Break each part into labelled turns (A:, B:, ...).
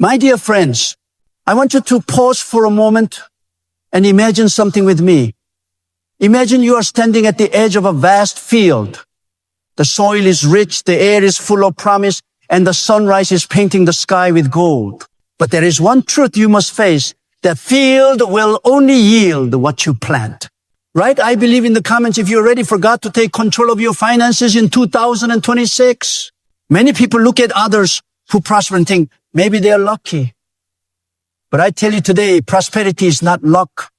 A: My dear friends, I want you to pause for a moment and imagine something with me. Imagine you are standing at the edge of a vast field. The soil is rich, the air is full of promise, and the sunrise is painting the sky with gold. But there is one truth you must face. The field will only yield what you plant. Right? I believe in the comments if you already forgot to take control of your finances in 2026. Many people look at others who prosper and think, maybe they're lucky. But I tell you today, prosperity is not luck.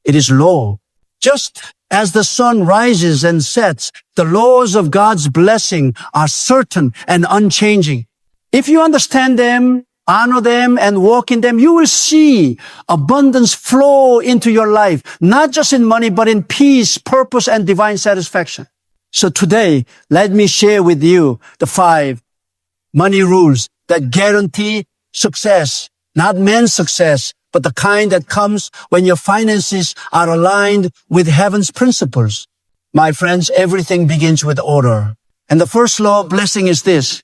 A: It is law. Just as the sun rises and sets, the laws of God's blessing are certain and unchanging. If you understand them, honor them, and walk in them, you will see abundance flow into your life, not just in money, but in peace, purpose, and divine satisfaction. So today, let me share with you the 5 money rules that guarantee success, not man's success, but the kind that comes when your finances are aligned with heaven's principles. My friends, everything begins with order. And the first law of blessing is this: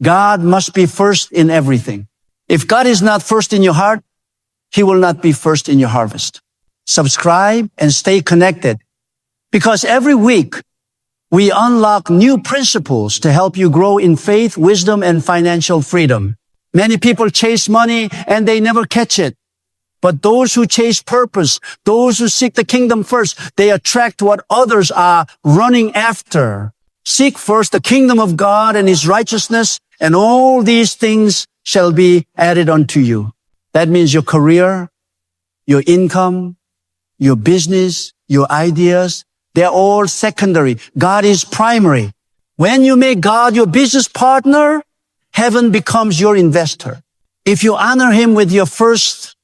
A: God must be first in everything. If God is not first in your heart, He will not be first in your harvest. Subscribe and stay connected, because every week we unlock new principles to help you grow in faith, wisdom, and financial freedom. Many people chase money and they never catch it. But those who chase purpose, those who seek the kingdom first, they attract what others are running after. Seek first the kingdom of God and His righteousness, and all these things shall be added unto you. That means your career, your income, your business, your ideas, they're all secondary. God is primary. When you make God your business partner, heaven becomes your investor. If you honor Him with your first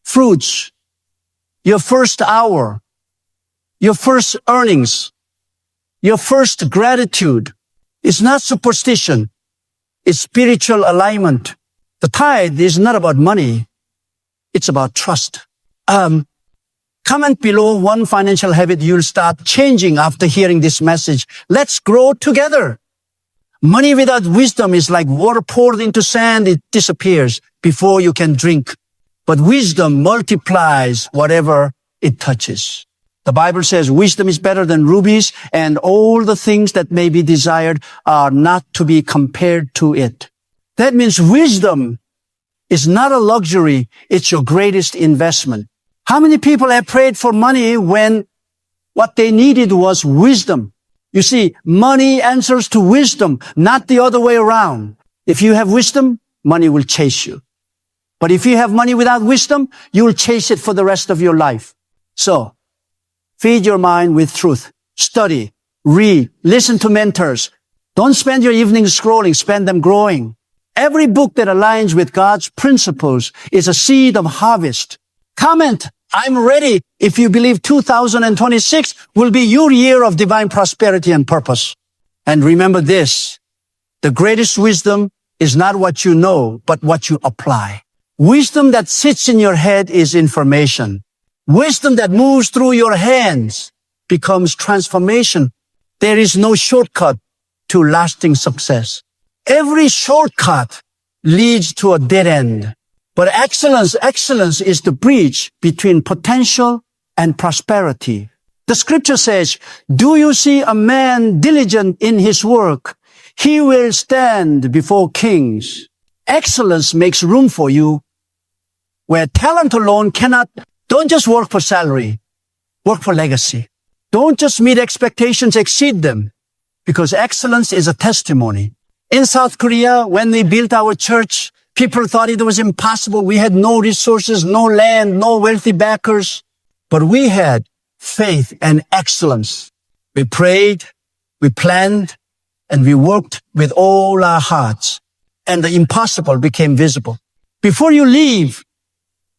A: fruits, your first hour, your first earnings, your first gratitude, it's not superstition. It's spiritual alignment. The tithe is not about money. It's about trust. Comment below one financial habit you'll start changing after hearing this message. Let's grow together. Money without wisdom is like water poured into sand. It disappears before you can drink. But wisdom multiplies whatever it touches. The Bible says wisdom is better than rubies, and all the things that may be desired are not to be compared to it. That means wisdom is not a luxury. It's your greatest investment. How many people have prayed for money when what they needed was wisdom? You see, money answers to wisdom, not the other way around. If you have wisdom, money will chase you. But if you have money without wisdom, you will chase it for the rest of your life. So, feed your mind with truth. Study, read, listen to mentors. Don't spend your evenings scrolling, spend them growing. Every book that aligns with God's principles is a seed of harvest. Comment, I'm ready, if you believe 2026 will be your year of divine prosperity and purpose. And remember this, the greatest wisdom is not what you know, but what you apply. Wisdom that sits in your head is information. Wisdom that moves through your hands becomes transformation. There is no shortcut to lasting success. Every shortcut leads to a dead end. But excellence is the bridge between potential and prosperity. The scripture says, do you see a man diligent in his work? He will stand before kings. Excellence makes room for you where talent alone cannot. Don't just work for salary. Work for legacy. Don't just meet expectations, exceed them. Because excellence is a testimony. In South Korea, when we built our church, people thought it was impossible. We had no resources, no land, no wealthy backers. But we had faith and excellence. We prayed, we planned, and we worked with all our hearts. And the impossible became visible. Before you leave,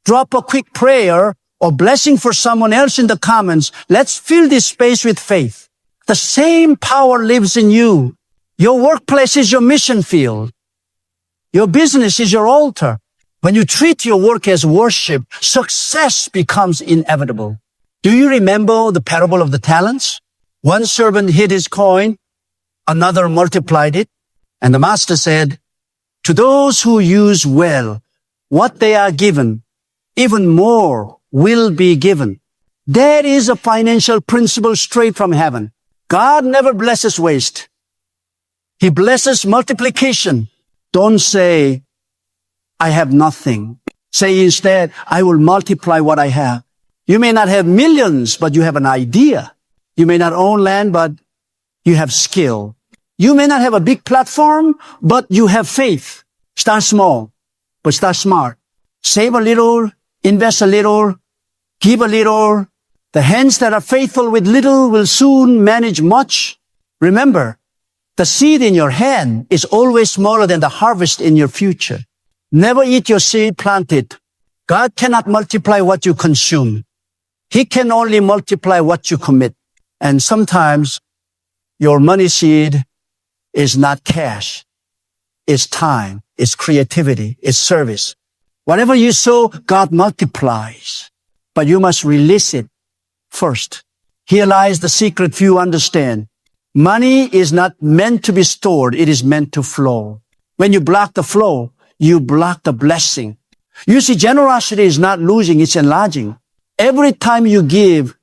A: drop a quick prayer or blessing for someone else in the comments. Let's fill this space with faith. The same power lives in you. Your workplace is your mission field. Your business is your altar. When you treat your work as worship, success becomes inevitable. Do you remember the parable of the talents? One servant hid his coin, another multiplied it, and the master said, To those who use well what they are given, even more will be given. That is a financial principle straight from heaven. God never blesses waste. He blesses multiplication. Don't say, I have nothing. Say instead, I will multiply what I have. You may not have millions, but you have an idea. You may not own land, but you have skill. You may not have a big platform, but you have faith. Start small, but start smart. Save a little, invest a little, give a little. The hands that are faithful with little will soon manage much. Remember, the seed in your hand is always smaller than the harvest in your future. Never eat your seed planted. God cannot multiply what you consume. He can only multiply what you commit. And sometimes your money seed is not cash. It's time. It's creativity. It's service. Whatever you sow, God multiplies. But you must release it first. Here lies the secret few understand. Money is not meant to be stored. It is meant to flow. When you block the flow, you block the blessing. You see, generosity is not losing, it's enlarging. Every time you give,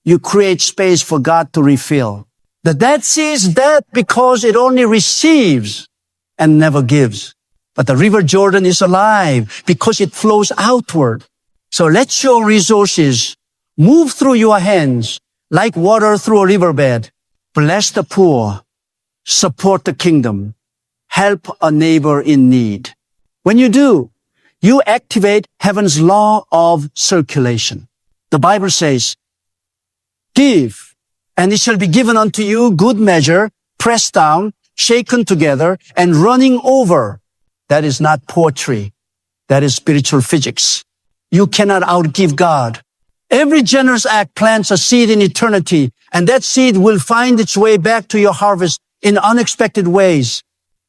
A: you create space for God to refill. The Dead Sea is dead because it only receives and never gives. But the River Jordan is alive because it flows outward. So let your resources move through your hands like water through a riverbed. Bless the poor, support the kingdom, help a neighbor in need. When you do, you activate heaven's law of circulation. The Bible says, give, and it shall be given unto you good measure, pressed down, shaken together, and running over. That is not poetry. That is spiritual physics. You cannot outgive God. Every generous act plants a seed in eternity, and that seed will find its way back to your harvest in unexpected ways.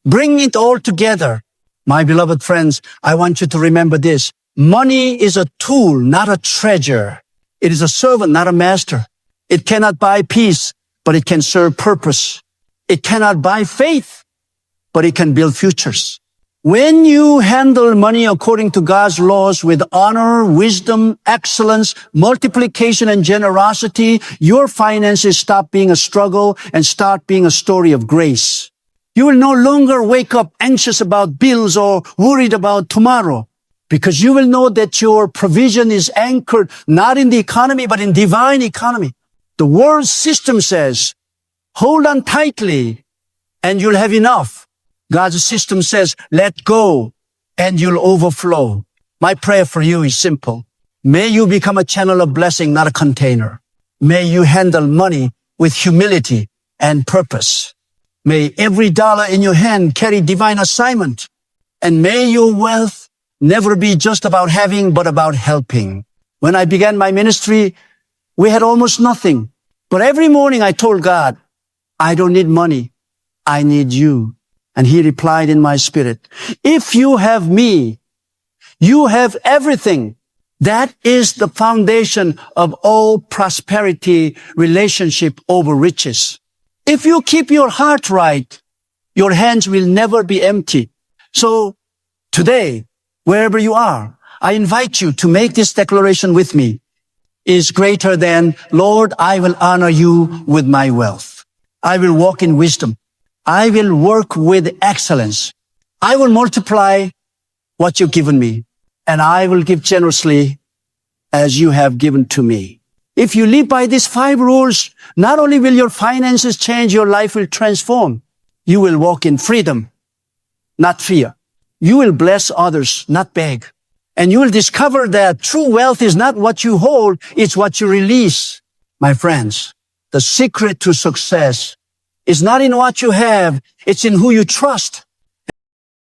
A: Bring it all together. My beloved friends, I want you to remember this. Money is a tool, not a treasure. It is a servant, not a master. It cannot buy peace, but it can serve purpose. It cannot buy faith, but it can build futures. When you handle money according to God's laws with honor, wisdom, excellence, multiplication, and generosity, your finances stop being a struggle and start being a story of grace. You will no longer wake up anxious about bills or worried about tomorrow, because you will know that your provision is anchored not in the economy, but in divine economy. The world system says, hold on tightly and you'll have enough. God's system says, let go and you'll overflow. My prayer for you is simple. May you become a channel of blessing, not a container. May you handle money with humility and purpose. May every dollar in your hand carry divine assignment. And may your wealth never be just about having, but about helping. When I began my ministry, we had almost nothing. But every morning I told God, I don't need money. I need you. And he replied in my spirit, if you have me, you have everything. That is the foundation of all prosperity, relationship over riches. If you keep your heart right, your hands will never be empty. So today, wherever you are, I invite you to make this declaration with me. Is greater than, Lord, I will honor you with my wealth. I will walk in wisdom. I will work with excellence. I will multiply what you've given me, and I will give generously as you have given to me. If you live by these 5 rules, not only will your finances change, your life will transform. You will walk in freedom, not fear. You will bless others, not beg. And you will discover that true wealth is not what you hold, it's what you release. My friends, the secret to success is not in what you have, it's in who you trust.